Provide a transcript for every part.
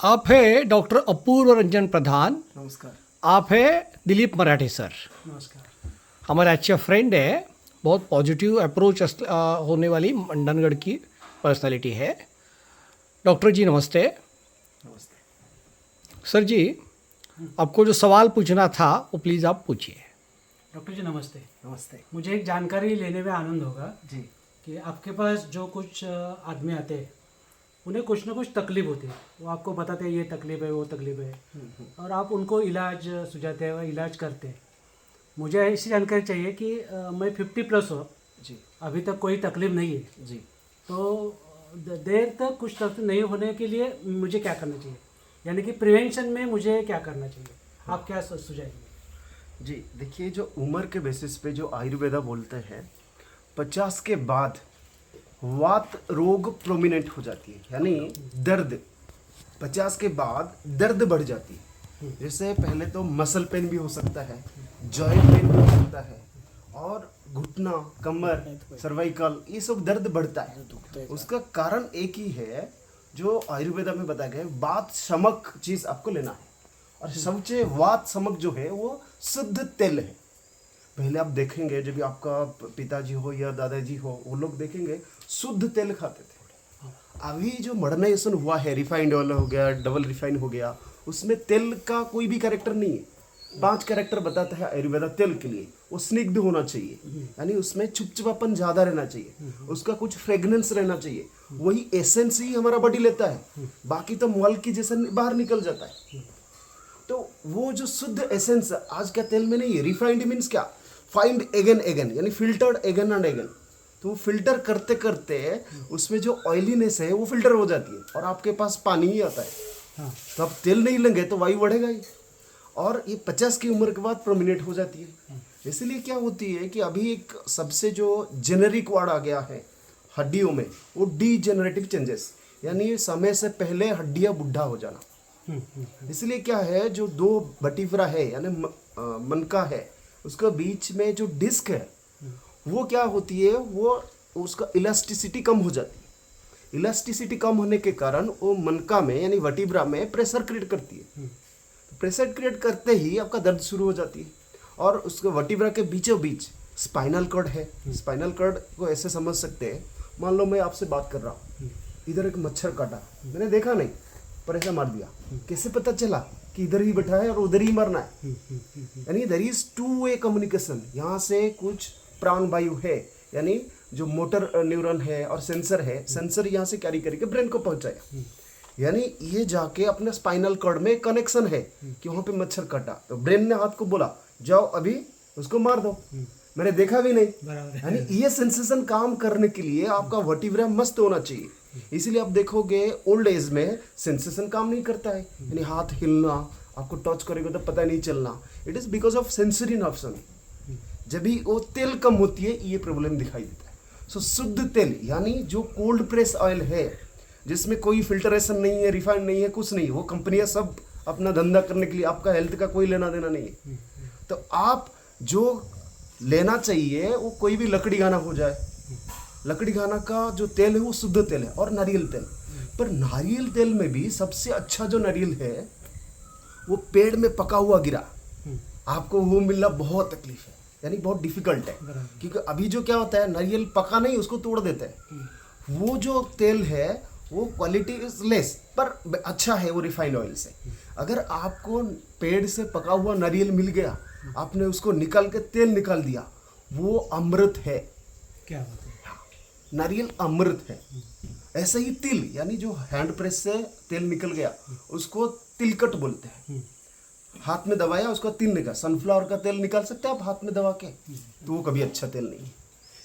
आप है डॉक्टर अपूर्व रंजन प्रधान. नमस्कार. आप है दिलीप मराठे सर. नमस्कार. हमारे अच्छे फ्रेंड है. बहुत पॉजिटिव अप्रोच होने वाली मंडनगढ़ की पर्सनालिटी है. डॉक्टर जी नमस्ते. नमस्ते. सर जी आपको जो सवाल पूछना था वो प्लीज़ आप पूछिए. डॉक्टर जी नमस्ते. नमस्ते. मुझे एक जानकारी लेने में आनंद होगा जी. कि आपके पास जो कुछ आदमी आते हैं उन्हें कुछ ना कुछ तकलीफ होती है, वो आपको बताते हैं ये तकलीफ है वो तकलीफ है और आप उनको इलाज सुझाते हैं और इलाज करते हैं. मुझे ऐसी जानकारी चाहिए कि मैं 50+ हो, जी. अभी तक कोई तकलीफ नहीं है, जी. तो देर तक कुछ तकलीफ नहीं होने के लिए मुझे क्या करना चाहिए, यानी कि प्रिवेंशन में मुझे क्या करना चाहिए, आप क्या सुझाएंगे? जी देखिए, जो उम्र के बेसिस पे जो आयुर्वेदा बोलते हैं 50 के बाद वात रोग प्रोमिनेंट हो जाती है, यानी दर्द 50 के बाद दर्द बढ़ जाती है. जैसे पहले तो मसल पेन भी हो सकता है, जॉइंट पेन भी हो सकता है और घुटना, कमर, सर्वाइकल, ये सब दर्द बढ़ता है. उसका कारण एक ही है जो आयुर्वेदा में बताया गया है, वात शमक चीज आपको लेना है. और सबसे वात शमक जो है वो शुद्ध तेल है. पहले आप देखेंगे जब भी आपका पिताजी हो या दादाजी हो, वो लोग देखेंगे शुद्ध तेल खाते थे. अभी जो मॉडर्नाइजेशन हुआ है, रिफाइंड ऑयल हो गया, डबल रिफाइंड हो गया, उसमें तेल का कोई भी कैरेक्टर नहीं है. 5 कैरेक्टर बताता है आयुर्वेदा तेल के लिए. वो स्निग्ध होना चाहिए, यानी उसमें चुपचुपापन ज्यादा रहना चाहिए, उसका कुछ फ्रेग्रेंस रहना चाहिए. वही एसेंस ही हमारा बॉडी लेता है, बाकी तो मॉल की जैसे बाहर निकल जाता है. तो वो जो शुद्ध एसेंस आज का तेल में नहीं है. रिफाइंड मीन्स क्या? फाइंड एगेन एगेन, यानी फिल्टर्ड एगेन एंड एगेन. तो वो फिल्टर करते करते उसमें जो ऑयलीनेस है वो फिल्टर हो जाती है और आपके पास पानी ही आता है. तो आप तेल नहीं लेंगे तो वायु बढ़ेगा ही. और ये 50 की उम्र के बाद प्रोमिनेट हो जाती है. इसलिए क्या होती है कि अभी एक सबसे जो जेनेरिक वर्ड आ गया है हड्डियों में, वो डीजेनरेटिव चेंजेस, यानी समय से पहले हड्डियां बुढ़ा हो जाना. इसलिए क्या है, जो 2 बटीवरा है यानी मनका है, उसका बीच में जो डिस्क है वो क्या होती है, वो उसका इलास्टिसिटी कम हो जाती है. इलास्टिसिटी कम होने के कारण वो मनका में यानी वर्टिब्रा में प्रेशर क्रिएट करती है. प्रेशर क्रिएट करते ही आपका दर्द शुरू हो जाती है. और उसके वर्टिब्रा के बीचों बीच स्पाइनल कॉर्ड है. स्पाइनल कॉर्ड को ऐसे समझ सकते हैं, मान लो मैं आपसे बात कर रहा हूँ, इधर एक मच्छर काटा, मैंने देखा नहीं पर ऐसा मार दिया. कैसे पता चला कि इधर ही बैठा है और उधर ही मरना है? यानी देयर इज 2-वे कम्युनिकेशन. यहाँ से कुछ प्राण वायु है, यानी जो मोटर न्यूरॉन है और सेंसर है, सेंसर यहाँ से कैरी करके ब्रेन को पहुंचाया. यानी ये जाके अपने स्पाइनल कॉर्ड में कनेक्शन है कि वहां पे मच्छर काटा, तो ब्रेन ने हाथ को बोला जाओ अभी उसको मार दो. मैंने देखा भी नहीं. यानी ये सेंसेशन काम करने के लिए आपका वर्टिब्रा मस्त होना चाहिए. इसीलिए आप देखोगे ओल्ड एज में सेंसेशन काम नहीं करता है, यानी हाथ हिलना, आपको टच करेगा तो पता नहीं चलना. It is because of sensory nerves. जब भी वो तेल कम होती है ये प्रॉब्लम दिखाई देता है. सो शुद्ध तेल यानी जो कोल्ड प्रेस ऑयल है, जिसमें कोई फिल्टरेशन नहीं है, रिफाइंड नहीं है, कुछ नहीं, वो कंपनियां सब अपना धंधा करने के लिए, आपका हेल्थ का कोई लेना देना नहीं है. तो आप जो लेना चाहिए वो कोई भी लकड़ी गाना हो जाए. लकड़ी गाना का जो तेल है वो शुद्ध तेल है, और नारियल तेल. पर नारियल तेल में भी सबसे अच्छा जो नारियल है वो पेड़ में पका हुआ गिरा, आपको वो मिलना बहुत तकलीफ है, यानी बहुत डिफिकल्ट है. क्योंकि अभी जो क्या होता है, नारियल पका नहीं उसको तोड़ देते हैं. वो जो तेल है वो क्वालिटी इज लेस पर अच्छा है, वो रिफाइंड ऑयल से. अगर आपको पेड़ से पका हुआ नारियल मिल गया, आपने उसको निकाल के तेल निकाल दिया, वो अमृत है. क्या बात है. नारियल अमृत है. ऐसे ही तिल, यानी जो हैंड प्रेस से तेल निकल गया उसको तिलकट बोलते हैं. हाथ में दबाया उसका तिल निकल, सनफ्लावर का तेल निकाल सकते हैं आप हाथ में दबा के, तो वो कभी अच्छा तेल नहीं है.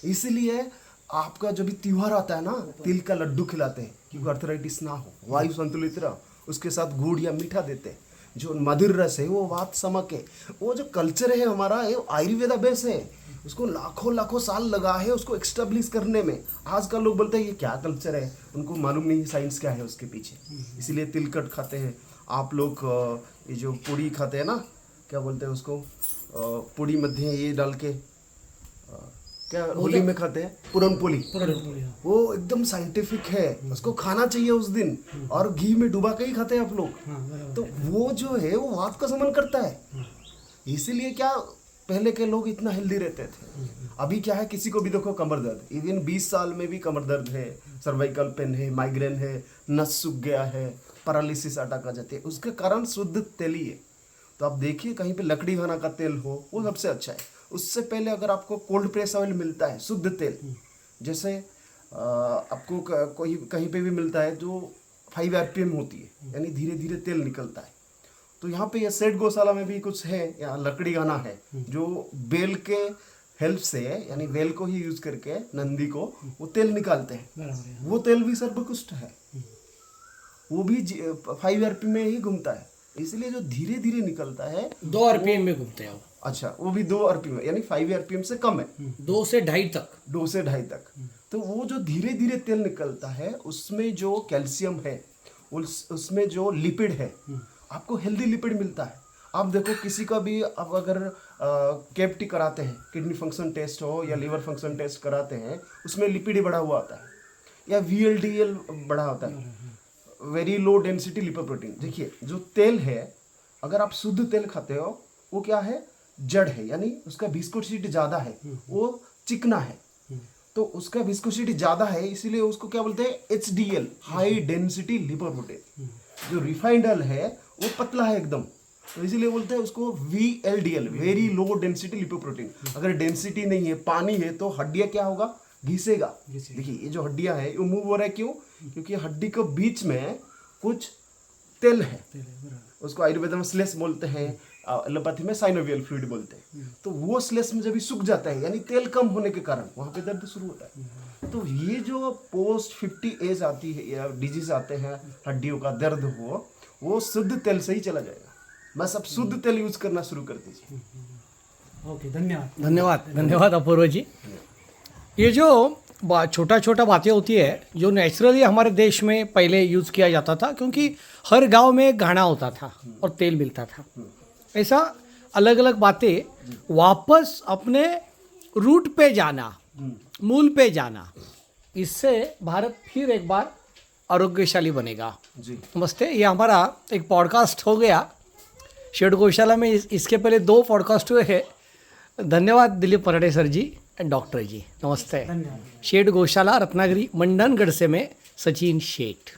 इसलिए आपका जो भी त्योहार आता है ना, तिल का लड्डू खिलाते हैं क्योंकि अर्थराइटिस ना हो, वायु संतुलित रहो. उसके साथ गुड़ या मीठा देते हैं. जो मधुर रस है वो वात समक है. वो जो कल्चर है हमारा, ये आयुर्वेदा बेस है. उसको लाखों लाखों साल लगा है उसको एक्स्टेब्लिश करने में. आज का लोग बोलते हैं ये क्या कल्चर है, उनको मालूम नहीं साइंस क्या है उसके पीछे. इसीलिए तिलकट खाते हैं आप लोग. ये जो पूड़ी खाते हैं ना, क्या बोलते हैं उसको, पूड़ी मध्य ये डाल के क्या होली में खाते हैं पूरन पोली, पूरी, हाँ। वो एकदम साइंटिफिक है, उसको खाना चाहिए उस दिन, और घी में डुबा के ही खाते हैं आप लोग। हाँ, बराबर। तो वो जो है वो वात का समन करता है, इसीलिए क्या पहले के लोग इतना हेल्दी रहते थे। अभी क्या है, किसी को भी देखो कमर दर्द, इवन 20 साल में भी कमर दर्द है, सर्वाइकल पेन है, माइग्रेन है, नस सूख गया है, पैरालिसिस अटैक आ जाती है, उसके कारण शुद्ध तेल ही है। तो आप देखिए कहीं पे लकड़ी घाना का तेल हो वो सबसे अच्छा है। उससे पहले अगर आपको कोल्ड प्रेस ऑयल मिलता है शुद्ध तेल, जैसे आपको कोई कहीं पे भी मिलता है जो 5 RPM होती है, यानी धीरे धीरे तेल निकलता है। तो यहाँ पे ये सेठ गौशाला में भी कुछ है, यहाँ लकड़ी घाना है जो बेल के हेल्प से, यानी बेल को ही यूज करके नंदी को वो तेल निकालते हैं। बराबर है। वो तेल भी सर्वोत्कृष्ट है, वो भी 5 RPM में ही घूमता है, इसलिए जो धीरे धीरे निकलता है 2 RPM में घूमते हैं वो, अच्छा वो भी 2 RPM यानी 5 RPM से कम है, 2 से 2.5 तक। 2 से 2.5 तक। तो वो जो धीरे धीरे तेल निकलता है उसमें जो कैल्शियम है, उसमें जो लिपिड है, आपको हेल्दी लिपिड मिलता है। आप देखो किसी का भी आप अगर केपटी कराते हैं, किडनी फंक्शन टेस्ट हो या लीवर फंक्शन टेस्ट कराते हैं, उसमें लिपिड बढ़ा हुआ आता है या VLDL बढ़ा होता है, वेरी लो डेंसिटी लिपोप्रोटीन। देखिए जो तेल है, अगर आप शुद्ध तेल खाते हो वो क्या है, जड़ है, यानी उसका विस्कोसिटी ज़्यादा है, वो चिकना है, तो उसका विस्कोसिटी ज़्यादा है, इसीलिए उसको क्या बोलते हैं, HDL, हाई डेंसिटी लिपोप्रोटीन। जो रिफाइंड ऑयल है वो पतला है एकदम, तो इसीलिए बोलते हैं उसको VLDL, very low density lipoprotein. अगर डेंसिटी नहीं है, पानी है, तो हड्डियाँ क्या होगा, घिसेगा। देखिए ये जो हड्डियाँ है ये मूव हो रहा है, क्यों, क्योंकि हड्डी के बीच में कुछ तेल है, उसको आयुर्वेद में स्लेस बोलते हैं, एलोपैथी में साइनोवियल फ्लूइड बोलते हैं। तो वो स्लेस में जब भी सूख जाता है, यानी तेल कम होने के कारण वहाँ पे दर्द शुरू होता है। तो ये जो पोस्ट 50 एज आती है या डिजीज आते हैं हड्डियों का दर्द हो, वो शुद्ध तेल से ही चला जाएगा। बस अब शुद्ध तेल यूज करना शुरू कर दीजिए। ओके, धन्यवाद। धन्यवाद, धन्यवाद अपूर्व जी। ये जो छोटा छोटा बातें होती है जो नेचुरली हमारे देश में पहले यूज़ किया जाता था, क्योंकि हर गांव में एक घाना होता था और तेल मिलता था। ऐसा अलग अलग बातें वापस अपने रूट पे जाना, मूल पे जाना, इससे भारत फिर एक बार आरोग्यशाली बनेगा। जी नमस्ते, ये हमारा एक पॉडकास्ट हो गया शेड गौशाला में। इसके पहले 2 पॉडकास्ट हुए हैं। धन्यवाद Dilip Parde sir ji and doctor ji, नमस्ते। धन्यवाद। शेड गौशाला रत्नागिरी मंडनगढ़ से मैं सचिन शेठ।